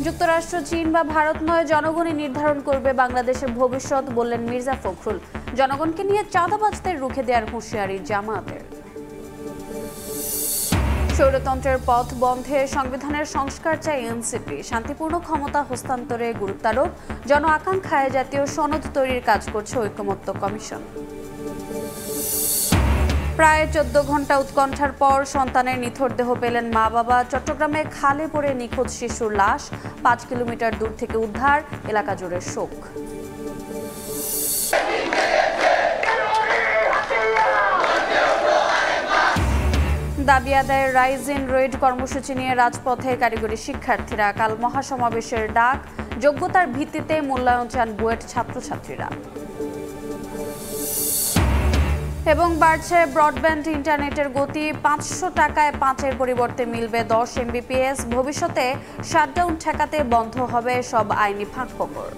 যুক্তরাষ্ট্র, চীন বা ভারত নয়, জনগণই নির্ধারণ করবে বাংলাদেশের ভবিষ্যৎ, বললেন মির্জা ফখরুল। জনগণকে নিয়ে চাঁদাবাজদের রুখে দেওয়ার হুঁশিয়ারি জামায়াতের। স্বৈরতন্ত্রের পথ বন্ধে সংবিধানের সংস্কার চায় এনসিপি। শান্তিপূর্ণ ক্ষমতা হস্তান্তরে গুরুত্বারোপ। জন আকাঙ্ক্ষায় জাতীয় সনদ তৈরির কাজ করছে ঐকমত্য কমিশন। প্রায় 14 ঘন্টা উৎকণ্ঠার পর সন্তানের নিথর দেহ পেলেন মা বাবা। চট্টগ্রামে খালে পড়ে নিখোঁজ শিশুর লাশ 5 কিলোমিটার দূর থেকে উদ্ধার, এলাকা জুড়ে শোক। দাবি আদায়ের রাইজ ইন রেড কর্মসূচি নিয়ে রাজপথে কারিগরি শিক্ষার্থীরা। কাল মহাসমাবেশের ডাক। যোগ্যতার ভিত্তিতে মূল্যায়ন চান বুয়েট ছাত্রছাত্রীরা। এবং বাড়ছে ব্রডব্যান্ড ইন্টারনেটের গতি। 500 টাকায় 5-এর পরিবর্তে মিলবে 10 MBPS। ভবিষ্যতে শাটডাউন ঠেকাতে বন্ধ হবে সব আইনি ফাঁকফোকর।